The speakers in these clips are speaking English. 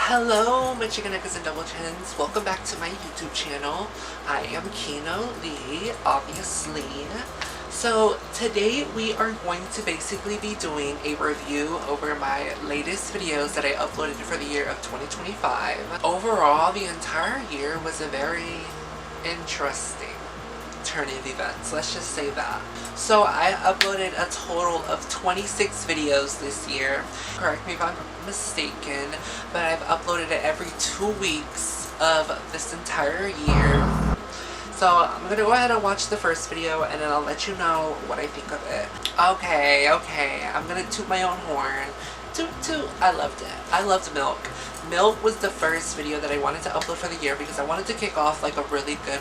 Hello, my chicken nuggets and double chins. Welcome back to my YouTube channel. I am Kino Lee, obviously. So today we are going to basically be doing a review over my latest videos that I uploaded for the year of 2025. Overall, the entire year was a very interesting turn of events, let's just say that. So I uploaded a total of 26 videos this year. Correct me if I'm mistaken, but I've uploaded it every 2 weeks of this entire year. So I'm gonna go ahead and watch the first video and then I'll let you know what I think of it. Okay, I'm gonna toot my own horn. Toot toot. I loved it. I loved Milk. Milk was the first video that I wanted to upload for the year because I wanted to kick off like a really good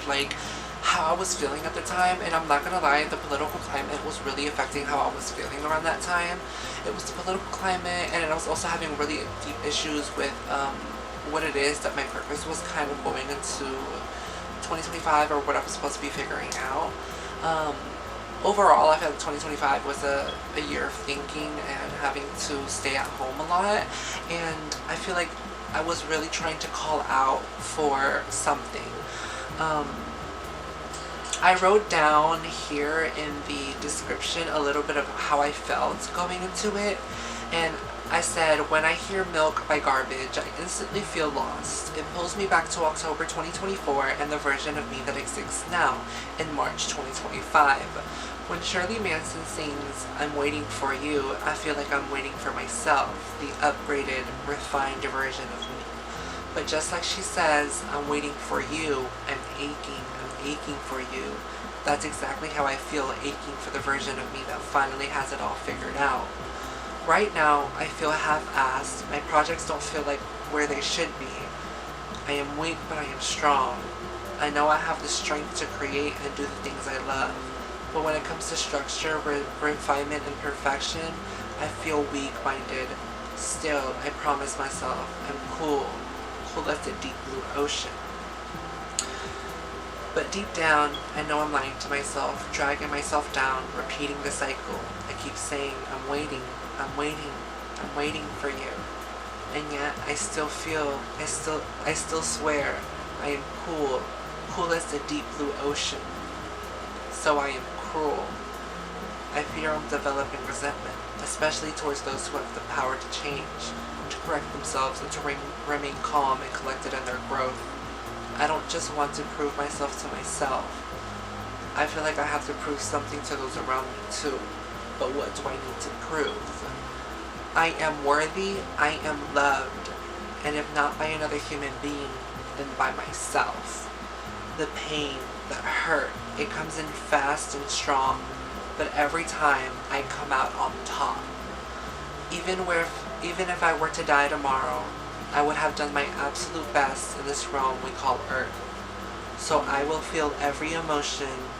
how I was feeling at the time, and I'm not gonna lie, the political climate was really affecting how I was feeling around that time. It was the political climate, and I was also having really deep issues with what it is that my purpose was kind of going into 2025, or what I was supposed to be figuring out. Overall, I felt like 2025 was a year of thinking and having to stay at home a lot, and I feel like I was really trying to call out for something. I wrote down here in the description a little bit of how I felt going into it, and I said, when I hear Milk by Garbage, I instantly feel lost. It pulls me back to October 2024 and the version of me that exists now, in March 2025. When Shirley Manson sings, I'm waiting for you, I feel like I'm waiting for myself, the upgraded, refined version of me. But just like she says, I'm waiting for you, I'm aching for you. That's exactly how I feel, aching for the version of me that finally has it all figured out. Right now, I feel half-assed. My projects don't feel like where they should be. I am weak, but I am strong. I know I have the strength to create and do the things I love. But when it comes to structure, refinement, and perfection, I feel weak-minded. Still, I promise myself, I'm cool as the deep blue ocean. But deep down, I know I'm lying to myself, dragging myself down, repeating the cycle. I keep saying, I'm waiting for you. And yet, I still swear, I am cool as the deep blue ocean. So I am cruel. I fear I'm developing resentment, especially towards those who have the power to change, to correct themselves, and to remain calm and collected in their growth. I don't just want to prove myself to myself. I feel like I have to prove something to those around me too. But what do I need to prove? I am worthy, I am loved, and if not by another human being, then by myself. The pain, the hurt, it comes in fast and strong, but every time I come out on top. Even if I were to die tomorrow, I would have done my absolute best in this realm we call Earth. So I will feel every emotion.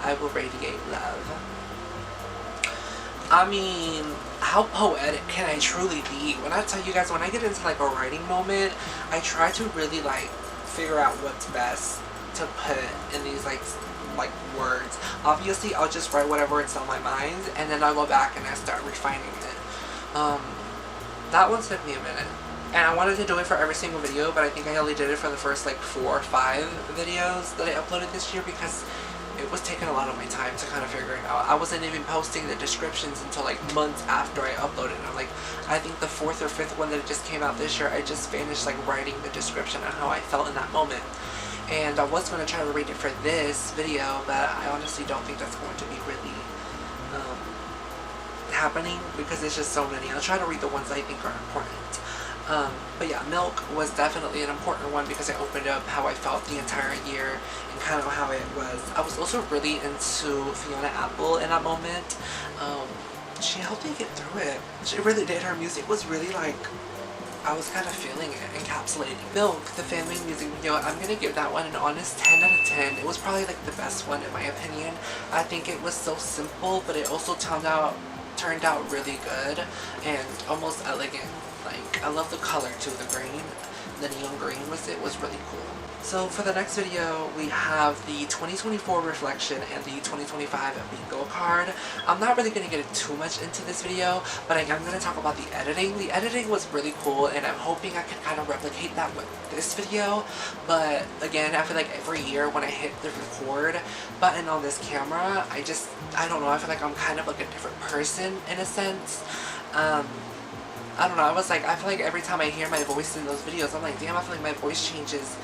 I will radiate love. I mean, how poetic can I truly be? When I tell you guys, when I get into a writing moment, I try to really figure out what's best to put in these words. Obviously, I'll just write whatever it's on my mind, and then I'll go back and I start refining it. That one took me a minute. And I wanted to do it for every single video, but I think I only did it for the first 4 or 5 videos that I uploaded this year because it was taking a lot of my time to kind of figure it out. I wasn't even posting the descriptions until months after I uploaded it. I think the 4th or 5th one that just came out this year, I just finished writing the description on how I felt in that moment. And I was going to try to read it for this video, but I honestly don't think that's going to be really happening because there's just so many. I'll try to read the ones I think are important. But yeah, Milk was definitely an important one because it opened up how I felt the entire year and kind of how it was. I was also really into Fiona Apple in that moment. She helped me get through it. She really did. Her music was really I was kind of feeling it, encapsulating. Milk, the family music video, I'm going to give that one an honest 10 out of 10. It was probably the best one in my opinion. I think it was so simple, but it also turned out really good and almost elegant. Like, I love the color too, the green. The neon green with it was really cool. So for the next video, we have the 2024 reflection and the 2025 bingo card. I'm not really going to get too much into this video, but I am going to talk about the editing. The editing was really cool, and I'm hoping I can kind of replicate that with this video. But again, I feel like every year when I hit the record button on this camera, I don't know, I feel like I'm kind of like a different person in a sense. I don't know, I feel like every time I hear my voice in those videos, I'm like, damn, I feel like my voice changes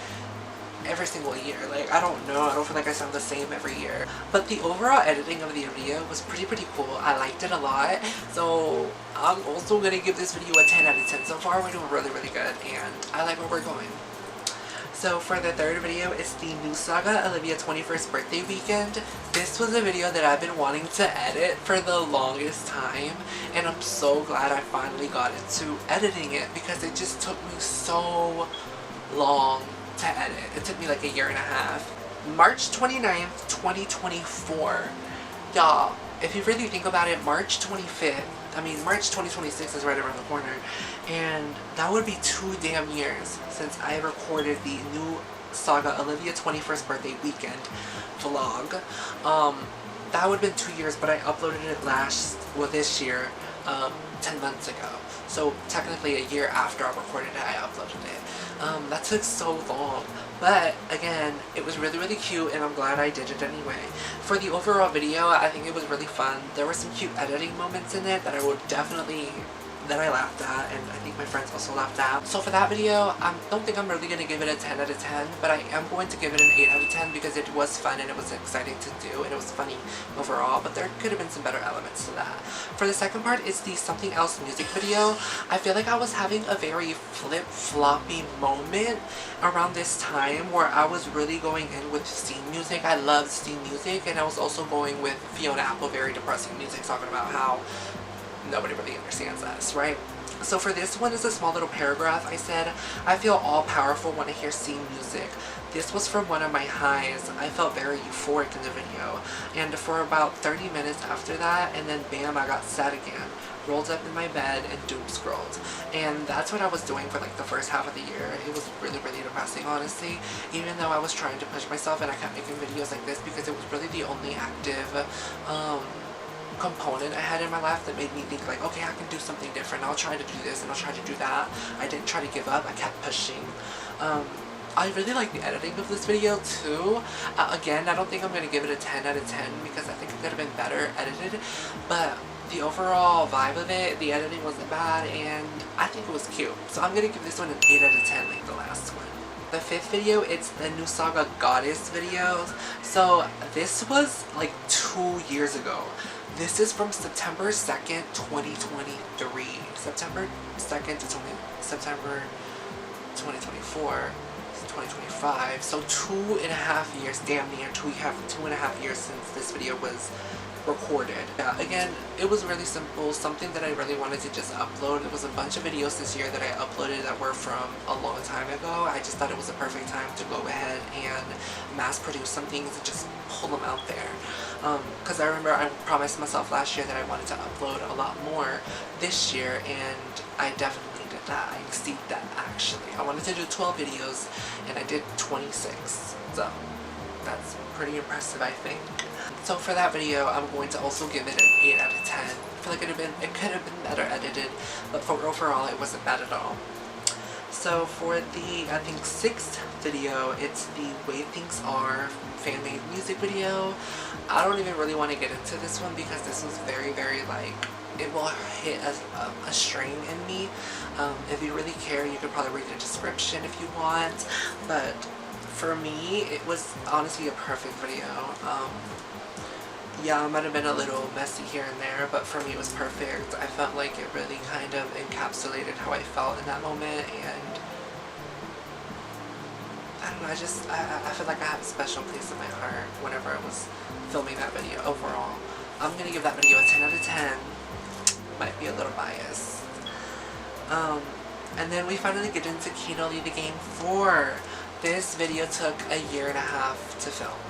every single year. Like, I don't know, I don't feel like I sound the same every year. But the overall editing of the video was pretty cool. I liked it a lot. So I'm also gonna give this video a 10 out of 10. So far we're doing really good, and I like where we're going. So for the third video, it's the New Saga Olivia 21st birthday weekend. This was a video that I've been wanting to edit for the longest time, and I'm so glad I finally got into editing it because it just took me so long to edit. It took me like a year and a half. March 29th, 2024. Y'all, if you really think about it, March 2026 is right around the corner, and that would be 2 damn years since I recorded the New Saga Olivia 21st birthday weekend vlog. That would have been 2 years, but I uploaded it this year, 10 months ago. So technically a year after I recorded it, I uploaded it. That took so long, but again, it was really cute, and I'm glad I did it anyway. For the overall video, I think it was really fun. There were some cute editing moments in it that I laughed at, and I think my friends also laughed at. So for that video, I don't think I'm really going to give it a 10 out of 10, but I am going to give it an 8 out of 10 because it was fun and it was exciting to do and it was funny overall, but there could have been some better elements to that. For the second part, it's the Something Else music video. I feel like I was having a very flip-floppy moment around this time where I was really going in with scene music. I love scene music, and I was also going with Fiona Apple, very depressing music, talking about how nobody really understands us, right? So for this one, is a small little paragraph. I said, I feel all powerful when I hear scene music. This was from one of my highs. I felt very euphoric in the video. And for about 30 minutes after that, and then bam, I got sad again. Rolled up in my bed and doom scrolled. And that's what I was doing for like the first half of the year. It was really depressing, honestly. Even though I was trying to push myself and I kept making videos like this because it was really the only active component I had in my life that made me think like, okay, I can do something different. I'll try to do this and I'll try to do that. I didn't try to give up. I kept pushing. I really like the editing of this video too. Again, I don't think I'm going to give it a 10 out of 10 because I think it could have been better edited, but the overall vibe of it, the editing wasn't bad, and I think it was cute. So I'm going to give this one an 8 out of 10 like the last one. The fifth video, it's the New Saga Goddess videos. So this was like 2 years ago. This is from September 2nd, 2023. September 2nd to September 2024. 2025. So 2.5 years, damn near 2.5 years since this video was recorded. Yeah, again, it was really simple, something that I really wanted to just upload. It was a bunch of videos this year that I uploaded that were from a long time ago. I just thought it was a perfect time to go ahead and mass produce some things and just pull them out there. Because I remember I promised myself last year that I wanted to upload a lot more this year, and I definitely did that. I exceeded that actually. I wanted to do 12 videos and I did 26. So that's pretty impressive, I think. So for that video, I'm going to also give it an 8 out of 10. I feel like it could have been better edited, but for overall, it wasn't bad at all. So for the, I think, 6th video, it's the Way Things Are fan-made music video. I don't even really want to get into this one because this was very like, it will hit a string in me. If you really care, you could probably read the description if you want, but for me, it was honestly a perfect video. Yeah, it might have been a little messy here and there, but for me it was perfect. I felt like it really kind of encapsulated how I felt in that moment, and I don't know, I feel like I have a special place in my heart whenever I was filming that video overall. I'm going to give that video a 10 out of 10. Might be a little biased. And then we finally get into Kino Lee the Game 4. This video took a year and a half to film.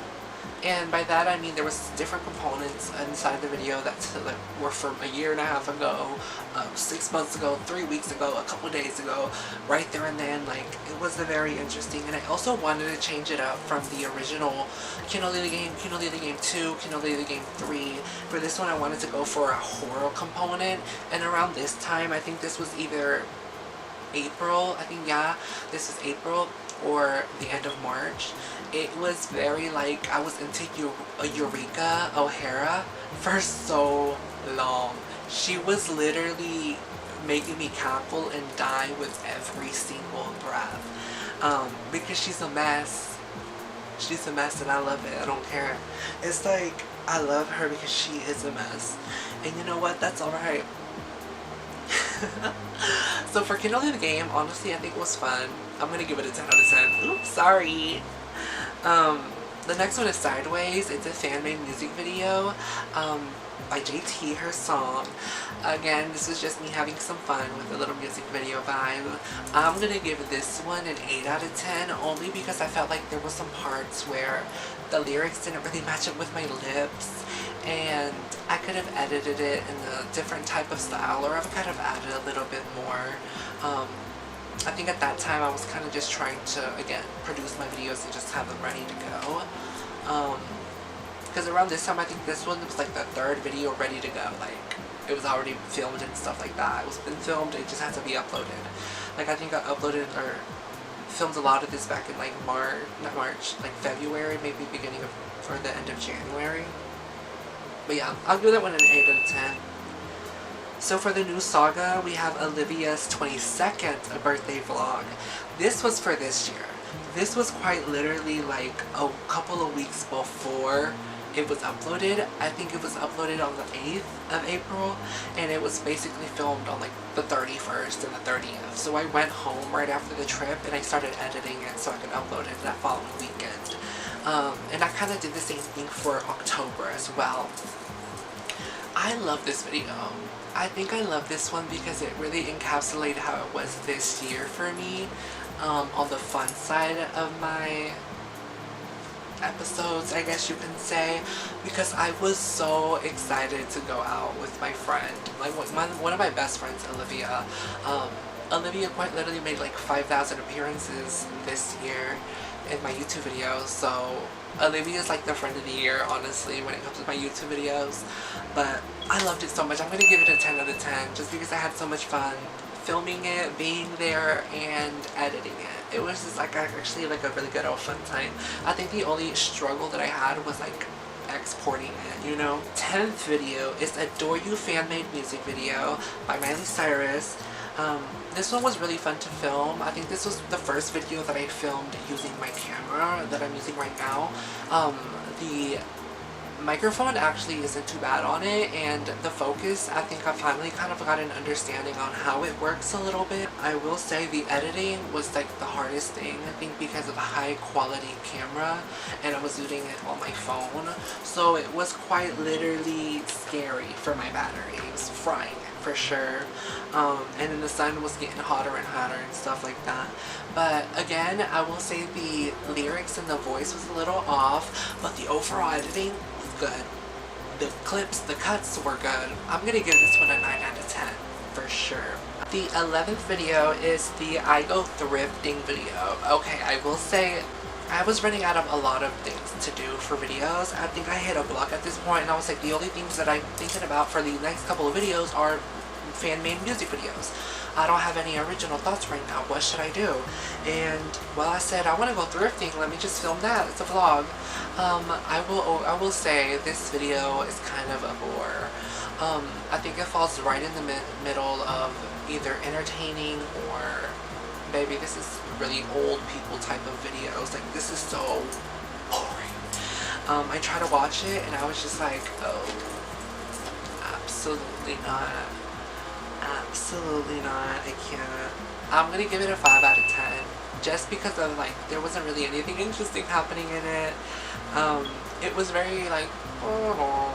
And by that I mean there was different components inside the video that like, were from a year and a half ago, 6 months ago, 3 weeks ago, a couple days ago, right there and then. Like, it was very interesting. And I also wanted to change it up from the original Kino Lily game, Kino Lily game 2, Kino Lily game 3. For this one I wanted to go for a horror component, and around this time, I think this was either April, I think, yeah, this is April or the end of March. It was very like I was into Eureka O'Hara for so long. She was literally making me cackle and die with every single breath, because she's a mess. She's a mess and I love it. I don't care. It's like I love her because she is a mess, and you know what? That's alright. So for Kino Lily the game, honestly, I think it was fun. I'm gonna give it a 10 out of 10. Oops, sorry. The next one is Sideways. It's a fan-made music video by JT, her song. Again, this was just me having some fun with a little music video vibe. I'm gonna give this one an 8 out of 10, only because I felt like there were some parts where the lyrics didn't really match up with my lips, and I could have edited it in a different type of style, or I've kind of added a little bit more. I think at that time I was kind of just trying to, again, produce my videos and just have them ready to go. Because around this time, I think this one was like the third video ready to go. Like, it was already filmed and stuff like that. It was been filmed, it just had to be uploaded. Like, I think I uploaded or filmed a lot of this back in like like February, maybe beginning of, or the end of January. But yeah, I'll give that one an 8 out of 10. So for the new saga, we have Olivia's 22nd birthday vlog. This was for this year. This was quite literally like a couple of weeks before it was uploaded. I think it was uploaded on the 8th of April, and it was basically filmed on like the 31st and the 30th. So I went home right after the trip and I started editing it so I could upload it that following weekend. And I kind of did the same thing for October as well. I love this video. I think I love this one because it really encapsulated how it was this year for me, on the fun side of my episodes, I guess you can say, because I was so excited to go out with my friend, like one of my best friends, Olivia. Olivia quite literally made like 5,000 appearances this year in my YouTube videos, so Olivia is like the friend of the year, honestly, when it comes to my YouTube videos. But I loved it so much. I'm gonna give it a 10 out of 10 just because I had so much fun filming it, being there, and editing it. It was just like actually like a really good old fun time. I think the only struggle that I had was like exporting it, you know. 10th video is Adore You fan-made music video by Miley Cyrus. This one was really fun to film. I think this was the first video that I filmed using my camera that I'm using right now. The microphone actually isn't too bad on it, and the focus, I think I finally kind of got an understanding on how it works a little bit. I will say the editing was like the hardest thing, I think, because of a high quality camera, and I was doing it on my phone, so it was quite literally scary for my battery. It was frying for sure. And then the sun was getting hotter and hotter and stuff like that. But again, I will say the lyrics and the voice was a little off, but the overall editing was good. The clips, the cuts were good. I'm gonna give this one a 9 out of 10 for sure. The 11th video is the I Go Thrifting video. Okay, I will say I was running out of a lot of things to do for videos. I think I hit a block at this point, and I was like, the only things that I'm thinking about for the next couple of videos are fan-made music videos. I don't have any original thoughts right now. What should I do? And well, I said I want to go thrifting. Let me just film that. It's a vlog. I will say this video is kind of a bore. I think it falls right in the middle of either entertaining or maybe this is really old people type of videos. Like, this is so boring. I tried to watch it and I was just like, oh, absolutely not. Absolutely not. I can't. I'm gonna give it a 5 out of 10 just because of like there wasn't really anything interesting happening in it. It was very like, oh,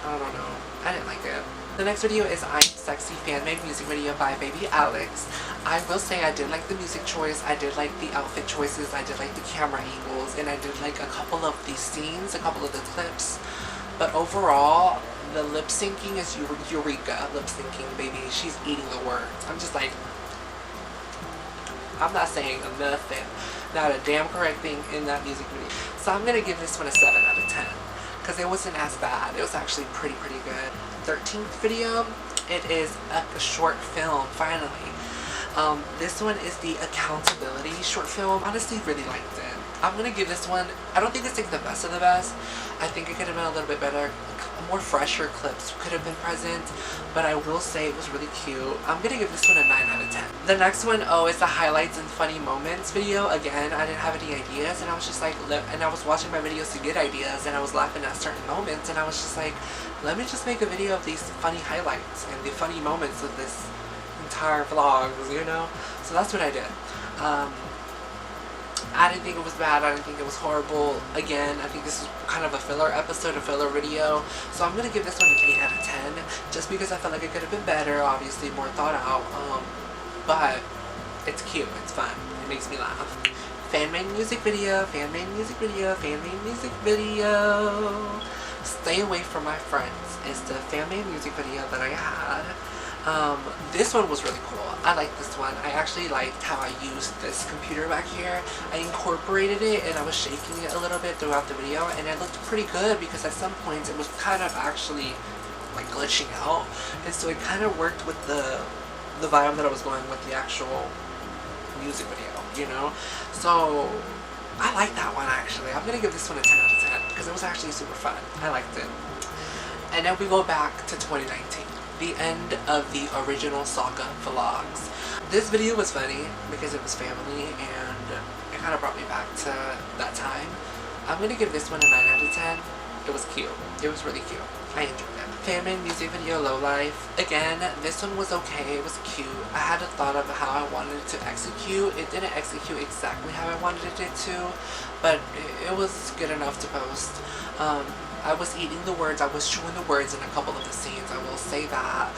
I don't know. I didn't like it. The next video is I'm Sexy fan-made music video by Baby Alex. I will say I did like the music choice, I did like the outfit choices, I did like the camera angles, and I did like a couple of these scenes, a couple of the clips. But overall, the lip syncing is Eureka lip syncing, baby. She's eating the words. I'm just like, I'm not saying nothing. Not a damn correct thing in that music video. So I'm gonna give this one a 7 out of 10. Because it wasn't as bad. It was actually pretty good. 13th video, it is a short film, finally. This one is the Accountability short film. Honestly, really liked it. I'm gonna give this one, I don't think it's like the best of the best. I think it could have been a little bit better. More fresher clips could have been present, but I will say it was really cute. I'm gonna give this one a 9 out of 10. The next one, is the highlights and funny moments video. Again, I didn't have any ideas, and I was just like, and I was watching my videos to get ideas, and I was laughing at certain moments, and I was just like, let me just make a video of these funny highlights and the funny moments of this entire vlog, you know? So that's what I did. I didn't think it was bad, I didn't think it was horrible. Again, I think this is kind of a filler episode, a filler video. So I'm going to give this one an 8 out of 10, just because I felt like it could have been better, obviously more thought out. But it's cute, it's fun, it makes me laugh. Fan-made music video, fan-made music video, fan-made music video. Stay Away From My Friends is the fan-made music video that I had. This one was really cool. I like this one. I actually liked how I used this computer back here. I incorporated it and I was shaking it a little bit throughout the video, and it looked pretty good because at some points it was kind of actually like glitching out, and so it kind of worked with the vibe that I was going with the actual music video, you know? So I like that one actually. I'm gonna give this one a 10 out of 10 because it was actually super fun. I liked it. And then we go back to 2019. The end of the original Saga vlogs. This video was funny because it was family and it kind of brought me back to that time. I'm gonna give this one a 9 out of 10. It was cute. It was really cute. I enjoyed it. Fan-made music video, Low Life. Again, this one was okay. It was cute. I had a thought of how I wanted it to execute. It didn't execute exactly how I wanted it to, but it was good enough to post. I was eating the words, I was chewing the words in a couple of the scenes, I will say that.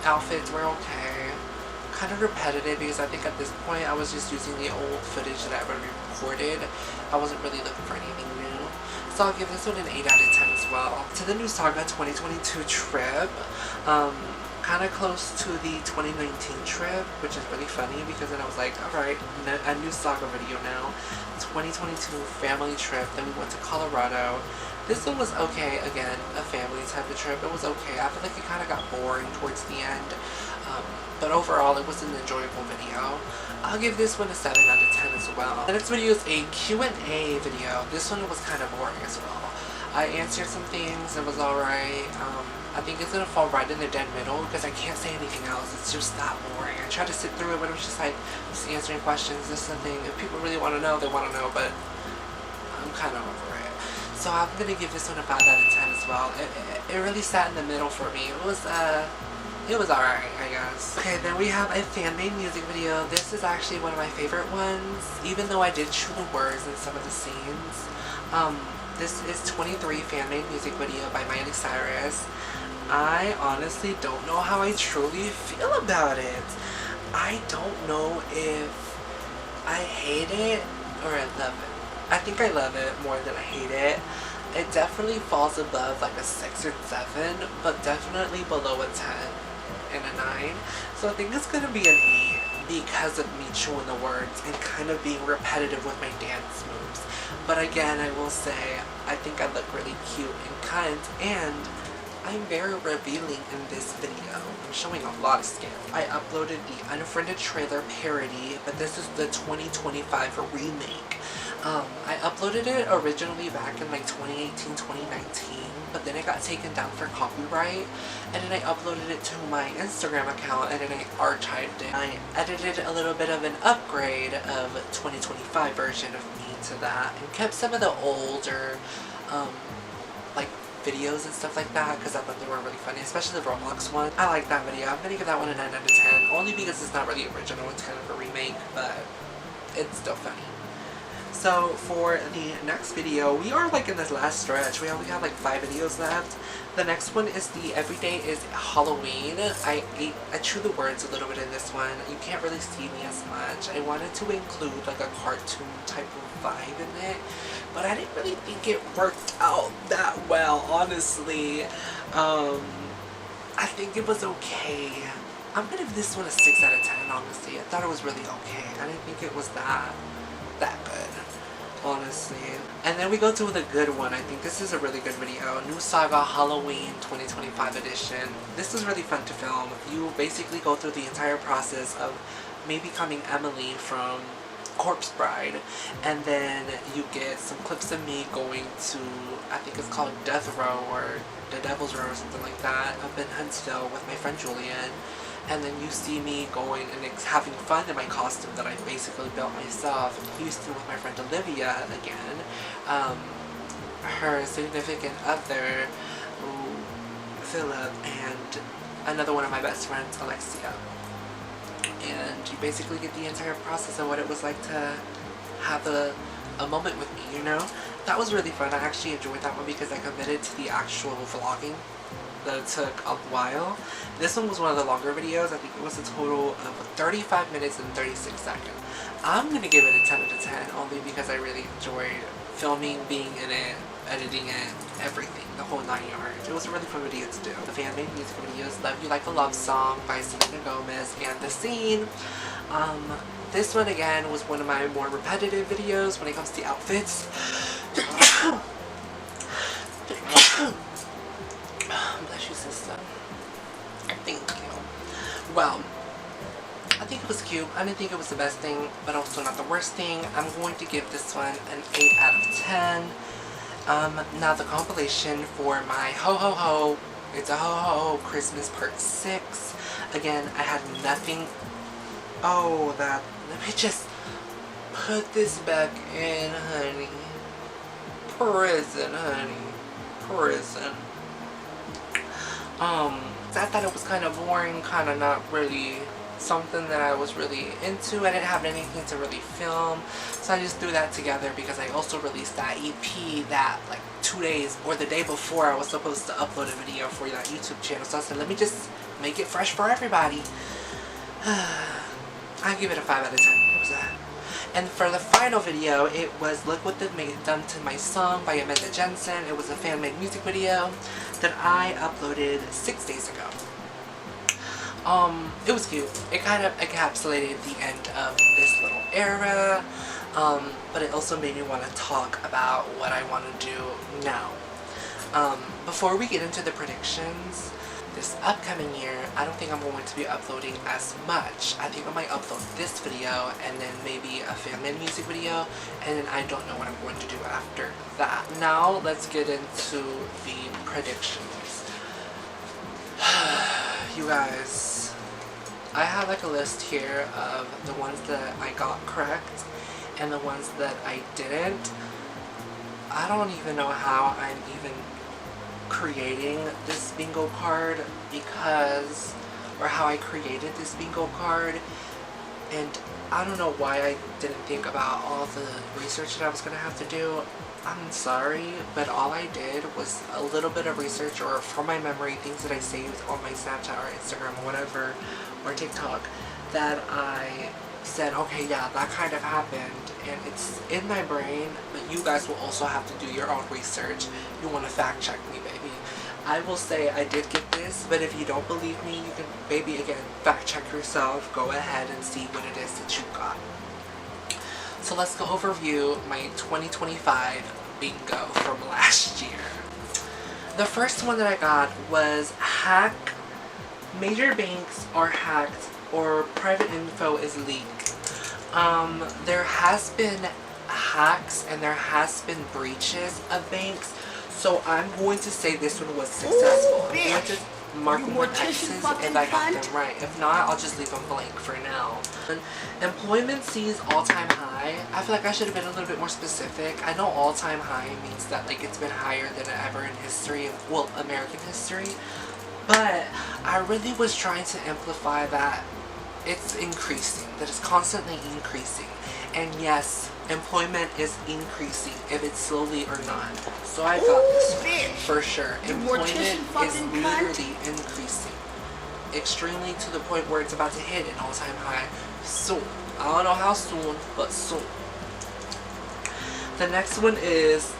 Outfits were okay. Kind of repetitive because I think at this point I was just using the old footage that I already recorded. I wasn't really looking for anything new. So I'll give this one an 8 out of 10 as well. To the new Saga 2022 trip. Kind of close to the 2019 trip, which is really funny because then I was like, alright, a new Saga video now. 2022 family trip, then we went to Colorado. This one was okay, again, a family type of trip. It was okay. I feel like it kind of got boring towards the end, but overall it was an enjoyable video. I'll give this one a 7 out of 10 as well. The next video is a Q&A video. This one was kind of boring as well. I answered some things, it was alright. I think it's gonna fall right in the dead middle because I can't say anything else. It's just that boring. I tried to sit through it, but it was just like, just answering questions, this and thing. If people really want to know, they want to know, but I'm kind of over it. So I'm gonna give this one a 5 out of 10 as well. It really sat in the middle for me. It was alright, I guess. Okay, then we have a fan-made music video. This is actually one of my favorite ones, even though I did chew the words in some of the scenes. This is 23 fan-made music video by Miley Cyrus. I honestly don't know how I truly feel about it. I don't know if I hate it or I love it. I think I love it more than I hate it. It definitely falls above like a 6 or 7, but definitely below a 10 and a 9. So I think it's gonna be an 8 because of me chewing the words and kind of being repetitive with my dance moves. But again, I will say, I think I look really cute and cunt, and I'm very revealing in this video. I'm showing a lot of skin. I uploaded the Unfriended trailer parody, but this is the 2025 remake. I uploaded it originally back in like 2018, 2019, but then it got taken down for copyright, and then I uploaded it to my Instagram account, and then I archived it. I edited a little bit of an upgrade of 2025 version of me to that, and kept some of the older, like, videos and stuff like that because I thought they were really funny, especially the Roblox one. I like that video. I'm gonna give that one a 9 out of 10, only because it's not really original. It's kind of a remake, but it's still funny. So for the next video, we are like in this last stretch. We only have like 5 videos left. The next one is the Everyday is Halloween. I chew the words a little bit in this one. You can't really see me as much. I wanted to include like a cartoon type of vibe in it, but I didn't really think it worked out that well, honestly. I think it was okay. I'm gonna give this one a 6 out of 10, honestly. I thought it was really okay. I didn't think it was that good, honestly. And then we go to the good one. I think this is a really good video. New Saga Halloween 2025 edition. This is really fun to film. You basically go through the entire process of me becoming Emily from Corpse Bride, and then you get some clips of me going to, I think it's called Death Row or the Devil's Row or something like that, up in Huntsville with my friend Julian. And then you see me going and having fun in my costume that I basically built myself in Houston with my friend Olivia again. Her significant other, Philip, and another one of my best friends, Alexia. And you basically get the entire process of what it was like to have a moment with me, you know? That was really fun. I actually enjoyed that one because I committed to the actual vlogging. That took a while. This one was one of the longer videos. I think it was a total of 35 minutes and 36 seconds. I'm gonna give it a 10 out of 10 only because I really enjoyed filming, being in it, editing it, everything, the whole 9 yards. It was a really fun video to do. The fan-made music videos, Love You Like a Love Song by Selena Gomez and The Scene. This one again was one of my more repetitive videos when it comes to outfits. Bless you, sister. Thank you. Well, I think it was cute. I didn't think it was the best thing, but also not the worst thing. I'm going to give this one an 8 out of 10. Now the compilation for my Ho Ho Ho, It's a Ho Ho Ho Christmas Part 6. Again, I had nothing. Oh, that. Let me just put this back in, honey. Prison, honey. Prison. I thought it was kind of boring, kind of not really something that I was really into. I didn't have anything to really film, so I just threw that together because I also released that EP that like 2 days or the day before I was supposed to upload a video for that YouTube channel. So I said, let me just make it fresh for everybody. I give it a 5 out of 10. What was that? And for the final video, it was Look What They've Done to My Song by Amanda Jensen. It was a fan-made music video that I uploaded 6 days ago. It was cute. It kind of encapsulated the end of this little era, but it also made me want to talk about what I want to do now. Before we get into the predictions, this upcoming year, I don't think I'm going to be uploading as much. I think I might upload this video and then maybe a fan-made music video, and then I don't know what I'm going to do after that. Now, let's get into the predictions. You guys, I have like a list here of the ones that I got correct and the ones that I didn't. I don't even know how I'm even creating this bingo card because, or how I created this bingo card, and I don't know why I didn't think about all the research that I was gonna have to do. I'm sorry, but all I did was a little bit of research, or from my memory, things that I saved on my Snapchat or Instagram or whatever, or TikTok, that I said, okay, yeah, that kind of happened, and it's in my brain, but you guys will also have to do your own research. You want to fact check me, baby. I will say I did get this, but if you don't believe me, you can, baby, again, fact check yourself. Go ahead and see what it is that you got. So let's go overview my 2025 bingo from last year. The first one that I got was hack, major banks are hacked, or private info is leaked. There has been hacks and there has been breaches of banks, so I'm going to say this one was successful. I'm going to mark more X's if I got them right. If not, I'll just leave them blank for now. Employment sees all-time high. I feel like I should have been a little bit more specific. I know all-time high means that like it's been higher than ever in history, well, American history, but I really was trying to amplify that it's increasing. That is constantly increasing. And yes, employment is increasing, if it's slowly or not. So I got this one, for sure. Employment is literally increasing. Extremely, to the point where it's about to hit an all-time high soon. I don't know how soon, but soon. The next one is,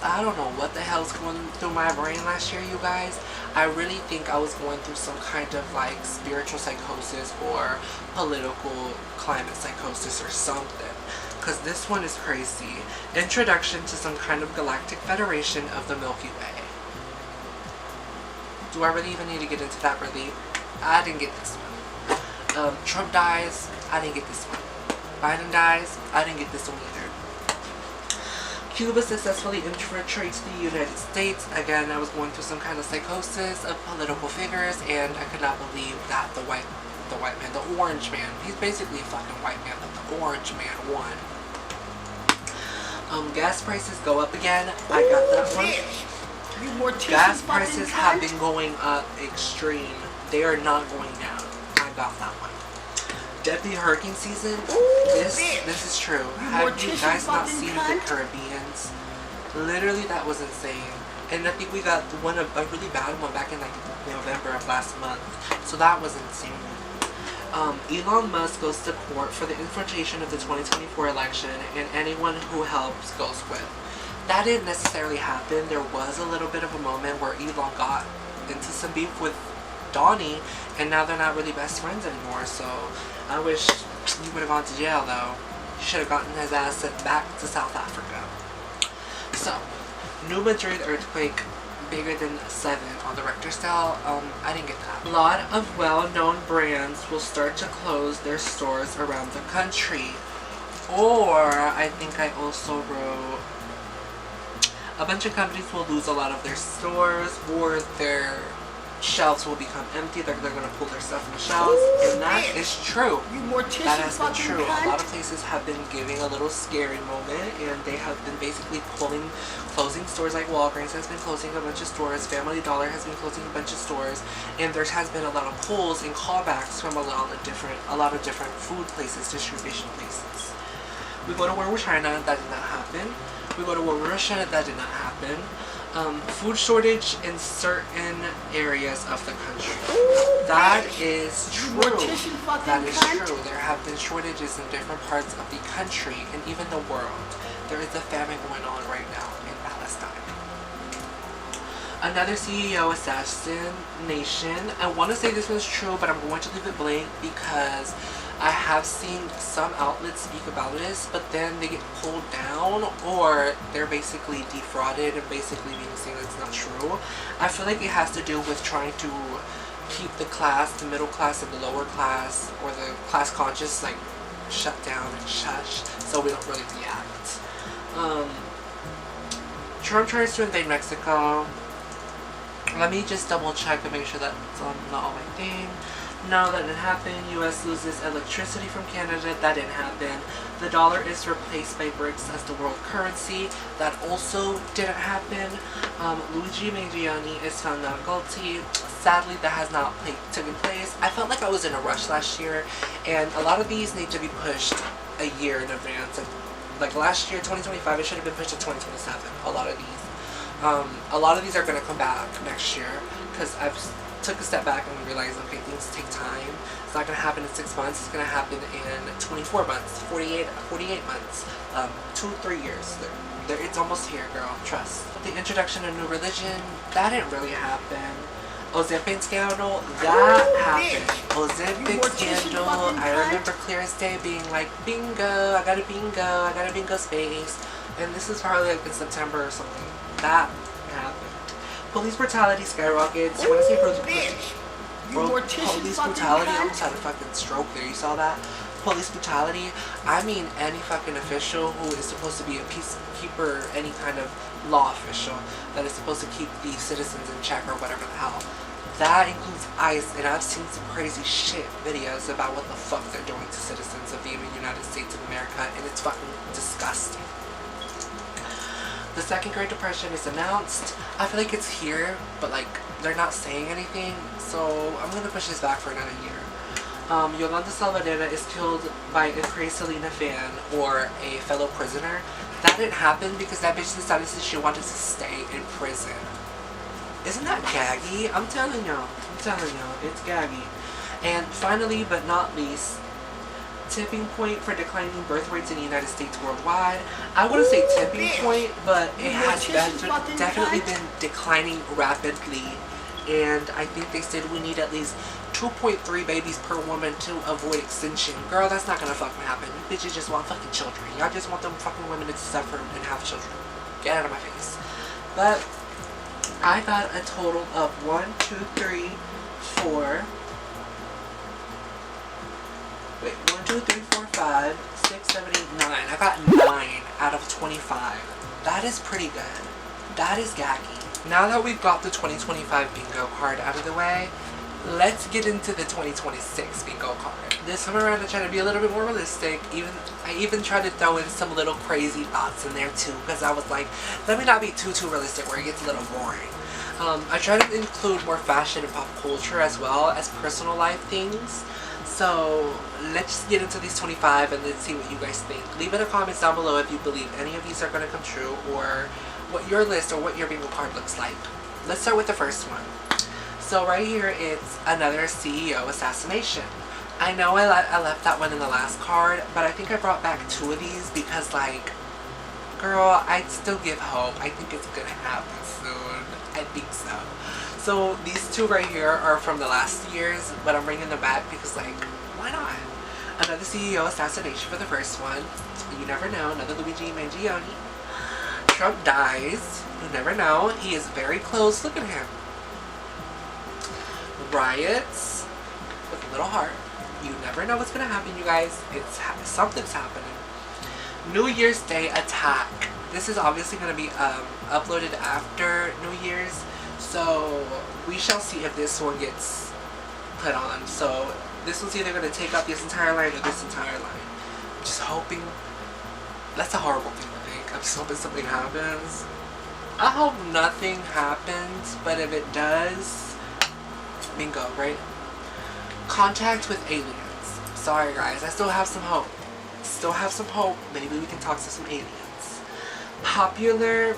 I don't know what the hell's going through my brain last year, you guys. I really think I was going through some kind of like spiritual psychosis or political climate psychosis or something. Because this one is crazy. Introduction to some kind of galactic federation of the Milky Way. Do I really even need to get into that really? I didn't get this one. Trump dies. I didn't get this one. Biden dies. I didn't get this one either. Cuba successfully infiltrates the United States. Again, I was going through some kind of psychosis of political figures, and I could not believe that the orange man, he's basically a fucking white man, but the orange man won. Gas prices go up again. I got that one. Gas prices have been going up extreme. They are not going down. I got that one. Deadly hurricane season. This is true. Have you guys not seen the Caribbeans? Literally, that was insane. And I think we got a really bad one back in like November of last month. So that was insane. Elon Musk goes to court for the infiltration of the 2024 election, and anyone who helps goes with. That didn't necessarily happen. There was a little bit of a moment where Elon got into some beef with Donnie, and now they're not really best friends anymore. So I wish he would have gone to jail, though. He should have gotten his ass sent back to South Africa. So, New Madrid earthquake, bigger than 7 on the Richter scale. I didn't get that. A lot of well-known brands will start to close their stores around the country. Or, I think I also wrote, a bunch of companies will lose a lot of their stores, or their shelves will become empty. They're going to pull their stuff from the shelves, and that is true. That has been true. A lot of places have been giving a little scary moment, and they have been basically closing stores. Like Walgreens has been closing a bunch of stores, Family Dollar has been closing a bunch of stores, and there has been a lot of pulls and callbacks from a lot of different food places, distribution places. We go to War with China, that did not happen. We go to war with Russia, that did not happen. Food shortage in certain areas of the country. That is true. That is true. There have been shortages in different parts of the country and even the world. There is a famine going on right now in Palestine. Another CEO assassination. I want to say this was true, but I'm going to leave it blank because I have seen some outlets speak about this, but then they get pulled down, or they're basically defrauded and basically being seen it's not true. I feel like it has to do with trying to keep the middle class and the lower class, or the class conscious, like shut down and shush, so we don't really react. Trump tries to invade Mexico. Let me just double check and make sure that's not all my thing. No, that didn't happen. U.S. loses electricity from Canada. That didn't happen. The dollar is replaced by BRICS as the world currency. That also didn't happen. Luigi Mangione is found not guilty. Sadly, that has not taken place. I felt like I was in a rush last year, and a lot of these need to be pushed a year in advance. Like last year, 2025, it should have been pushed to 2027. A lot of these. A lot of these are going to come back next year, because I've took a step back and realized, okay, things take time. It's not going to happen in 6 months. It's going to happen in 24 months, 48 months, 2-3 years. It's almost here, girl. Trust. The introduction of new religion, that didn't really happen. Ozempic scandal, that happened. Ozempic scandal, I remember clear as day being like, bingo, I got a bingo space. And this is probably like in September or something. That happened. Police brutality skyrockets. When I say police brutality, I almost had a fucking stroke there. You saw that? Police brutality. I mean any fucking official who is supposed to be a peacekeeper, any kind of law official that is supposed to keep the citizens in check or whatever the hell. That includes ICE, and I've seen some crazy shit videos about what the fuck they're doing to citizens of the United States of America, and it's fucking disgusting. The second Great Depression is announced. I feel like it's here, but like they're not saying anything, so I'm gonna push this back for another year. Yolanda Salvadera is killed by a crazy Selena fan or a fellow prisoner. That didn't happen because that bitch decided that she wanted to stay in prison. Isn't that gaggy? I'm telling y'all, it's gaggy. And finally, but not least, tipping point for declining birth rates in the United States worldwide. I wouldn't say tipping point, but it has definitely been declining rapidly. And I think they said we need at least 2.3 babies per woman to avoid extinction. Girl, that's not gonna fucking happen. You bitches just want fucking children. Y'all just want them fucking women to suffer and have children. Get out of my face. But I got a total of 1, 2, 3, 4. Wait, 1, 2, 3, 4, 5, 6, 7, 8, 9. I got 9 out of 25. That is pretty good. That is gaggy. Now that we've got the 2025 bingo card out of the way, let's get into the 2026 bingo card. This time around I tried to be a little bit more realistic. I even tried to throw in some little crazy thoughts in there too, because I was like, let me not be too realistic where it gets a little boring. I tried to include more fashion and pop culture as well as personal life things. So let's just get into these 25 and let's see what you guys think. Leave in the comments down below if you believe any of these are going to come true, or what your list or what your bingo card looks like. Let's start with the first one. So right here it's another CEO assassination. I know I left that one in the last card, but I think I brought back 2 of these because, like, girl, I'd still give hope. I think it's gonna happen soon. I think so. So these 2 right here are from the last years, but I'm bringing them back because, like, why not? Another CEO assassination for the first one. You never know. Another Luigi Mangione. Trump dies. You never know. He is very close. Look at him. Riots with a little heart. You never know what's gonna happen, you guys. Something's happening. New Year's Day attack. This is obviously gonna be uploaded after New Year's, so we shall see if this one gets put on. So this one's either gonna take up this entire line or this entire line. I'm just hoping. That's a horrible thing to think. I'm just hoping something happens. I hope nothing happens, but if it does, bingo, right? Contact with aliens. Sorry guys, I still have some hope. Maybe we can talk to some aliens. Popular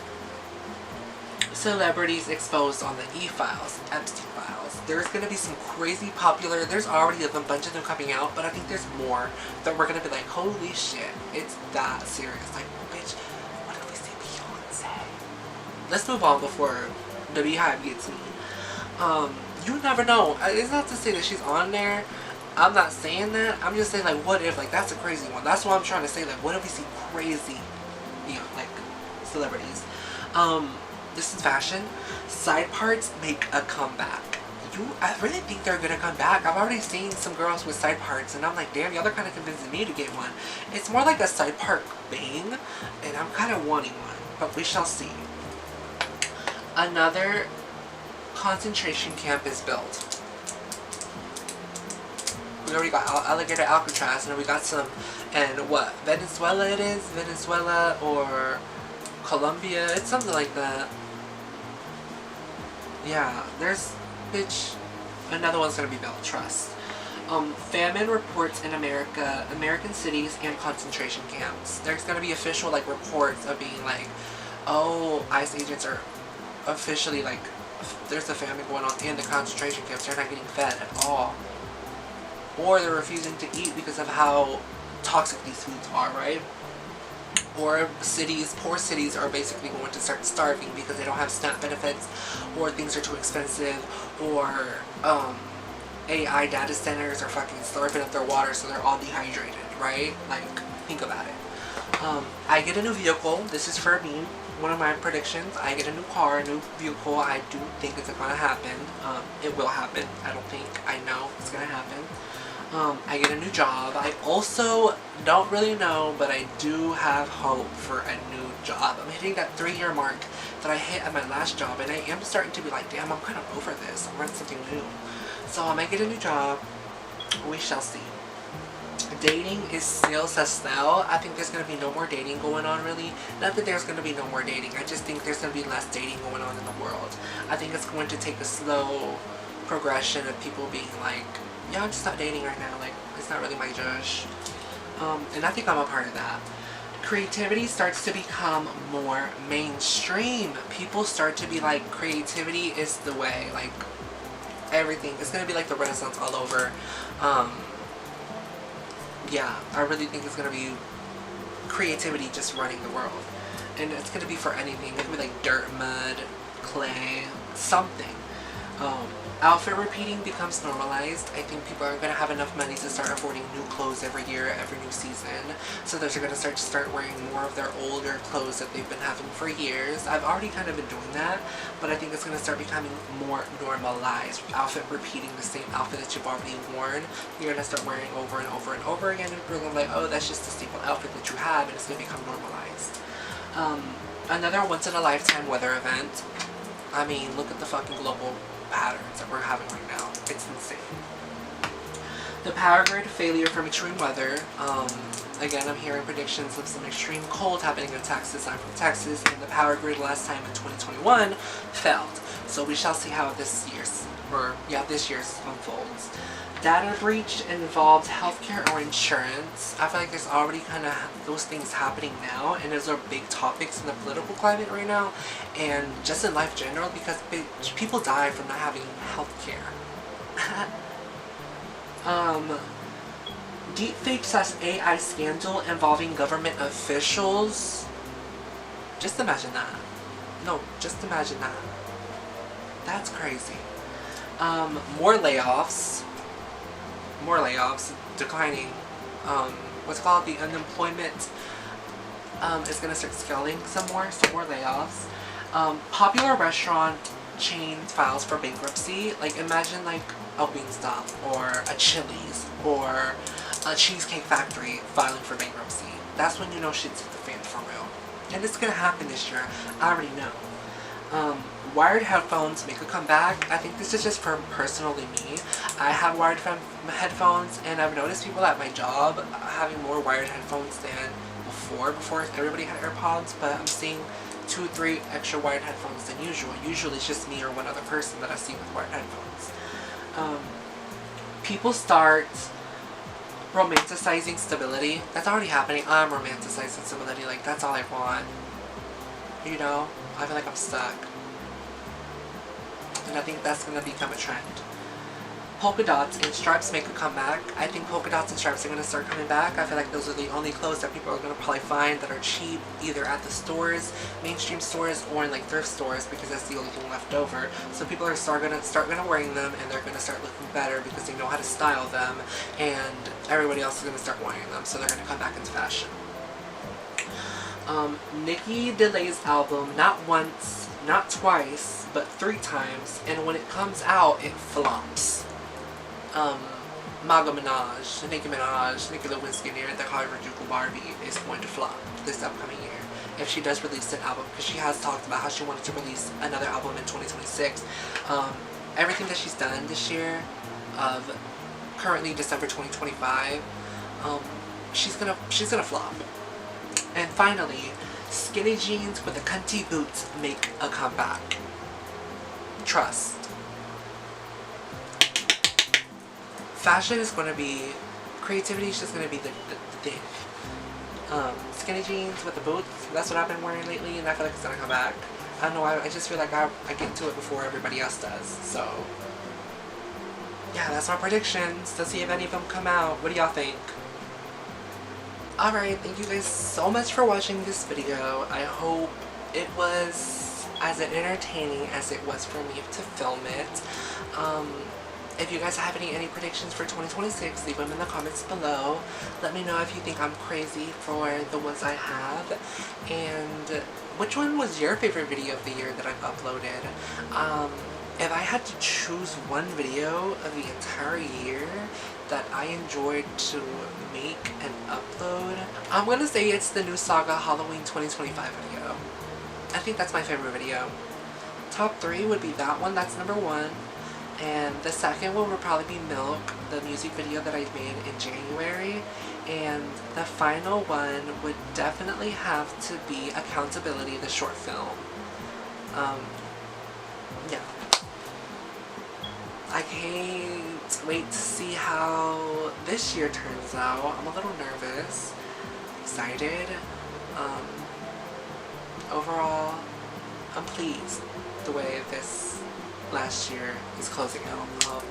celebrities exposed on the E-Files, Epstein Files. There's gonna be some crazy popular, there's already a bunch of them coming out, but I think there's more that we're gonna be like, holy shit, it's that serious. Like, bitch, what if we see Beyonce? Let's move on before the Beehive gets me. You never know. It's not to say that she's on there. I'm not saying that. I'm just saying, like, what if, like, that's a crazy one. That's what I'm trying to say. Like, what if we see crazy, you know, like, celebrities? This is fashion. Side parts make a comeback. I really think they're gonna come back. I've already seen some girls with side parts, and I'm like, damn, y'all are kind of convincing me to get one. It's more like a side part bang, and I'm kind of wanting one, but we shall see. Another concentration camp is built. We already got Alligator Alcatraz, and then we got some, and what, Venezuela it is? Venezuela or Colombia? It's something like that. Yeah, there's, bitch, another one's gonna be built, trust. Famine reports in American cities and concentration camps. There's gonna be official, like, reports of being like, oh, ICE agents are officially, like, there's a famine going on in the concentration camps. They're not getting fed at all. Or they're refusing to eat because of how toxic these foods are, right? Or cities, poor cities are basically going to start starving because they don't have SNAP benefits, or things are too expensive, or AI data centers are fucking slurping up their water so they're all dehydrated, right? Like, think about it. I get a new vehicle. This is for me. One of my predictions. I get a new car, a new vehicle. I do think it's gonna happen. It will happen. I don't think. I know it's gonna happen. I get a new job. I also don't really know, but I do have hope for a new job. I'm hitting that 3-year mark that I hit at my last job, and I am starting to be like, damn, I'm kind of over this. I want something new. So I might get a new job. We shall see. Dating is still Sestelle. I think there's going to be no more dating going on, really. Not that there's going to be no more dating. I just think there's going to be less dating going on in the world. I think it's going to take a slow progression of people being like, y'all just not dating right now. Like, it's not really my judge. And I think I'm a part of that. Creativity starts to become more mainstream. People start to be like, creativity is the way. Like, everything. It's going to be like the Renaissance all over. Yeah, I really think it's going to be creativity just running the world. And it's going to be for anything. It could be like dirt, mud, clay, something. Outfit repeating becomes normalized. I think people aren't going to have enough money to start affording new clothes every year, every new season. So they're going to start wearing more of their older clothes that they've been having for years. I've already kind of been doing that, but I think it's going to start becoming more normalized. Outfit repeating the same outfit that you've already worn. You're going to start wearing over and over and over again, and people are like, oh, that's just a staple outfit that you have, and it's going to become normalized. Another once-in-a-lifetime weather event. I mean, look at the fucking global patterns that we're having right now. It's insane. The power grid failure from extreme weather. Again, I'm hearing predictions of some extreme cold happening in Texas. I'm from Texas, and the power grid last time in 2021 failed. So we shall see how this year's unfolds. Data breach involved healthcare or insurance. I feel like there's already kind of those things happening now, and those are big topics in the political climate right now, and just in life general, because people die from not having healthcare. Deepfake / AI scandal involving government officials. Just imagine that. No, just imagine that. That's crazy. More layoffs, declining. What's called the unemployment is going to start scaling some more layoffs. Popular restaurant chain files for bankruptcy. Like, imagine like a Wingstop or a Chili's or a Cheesecake Factory filing for bankruptcy. That's when you know shit's hit the fan for real. And it's going to happen this year. I already know. Wired headphones make a comeback. I think this is just for personally me. I have wired headphones, and I've noticed people at my job having more wired headphones than before. Before everybody had AirPods, but I'm seeing 2-3 extra wired headphones than usual. Usually it's just me or one other person that I see with wired headphones. People start romanticizing stability. That's already happening. I'm romanticizing stability. Like, that's all I want. You know? I feel like I'm stuck. And I think that's going to become a trend. Polka dots and stripes make a comeback. I think polka dots and stripes are going to start coming back. I feel like those are the only clothes that people are going to probably find that are cheap, either at the stores, mainstream stores, or in like thrift stores, because that's the only thing left over. So people are start gonna wearing them, and they're going to start looking better because they know how to style them, and everybody else is going to start wearing them, so they're going to come back into fashion. Nicki delays album not once, not twice, but 3 times, and when it comes out, it flops. Nicki Minaj, Nicki Lewinsky, and the Harajuku Barbie is going to flop this upcoming year if she does release an album, because she has talked about how she wanted to release another album in 2026. Everything that she's done this year, of currently December 2025, she's gonna flop. And finally, skinny jeans with the cunty boots make a comeback. Trust. Fashion is going to be, creativity is just going to be the thing. Skinny jeans with the boots, that's what I've been wearing lately, and I feel like it's going to come back. I don't know, I just feel like I get to it before everybody else does, so. Yeah, that's my predictions. Let's see if any of them come out. What do y'all think? Alright, thank you guys so much for watching this video. I hope it was as entertaining as it was for me to film it. If you guys have any predictions for 2026, leave them in the comments below. Let me know if you think I'm crazy for the ones I have. And which one was your favorite video of the year that I've uploaded? If I had to choose one video of the entire year that I enjoyed to make and upload, I'm gonna say it's the new Saga Halloween 2025 video. I think that's my favorite video. Top 3 would be that one, that's number 1. And the second one would probably be Milk, the music video that I made in January. And the final one would definitely have to be Accountability, the short film. Yeah. I can't wait to see how this year turns out. I'm a little nervous, excited. Um, Overall, I'm pleased the way this last year is closing out.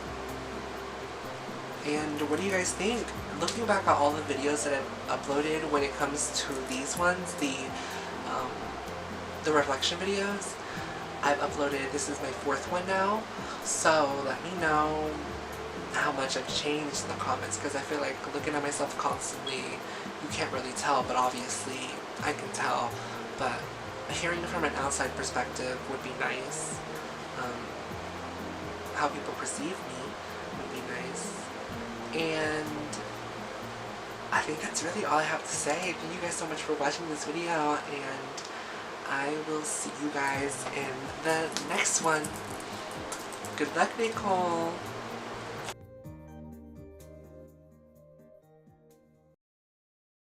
And what do you guys think? Looking back at all the videos that I've uploaded when it comes to these ones, um, the reflection videos, I've uploaded, this is my 4th one now, so let me know how much I've changed in the comments, because I feel like looking at myself constantly, you can't really tell, but obviously I can tell, but hearing from an outside perspective would be nice. How people perceive me would be nice. And I think that's really all I have to say. Thank you guys so much for watching this video, and I will see you guys in the next one. Good luck, Nicole!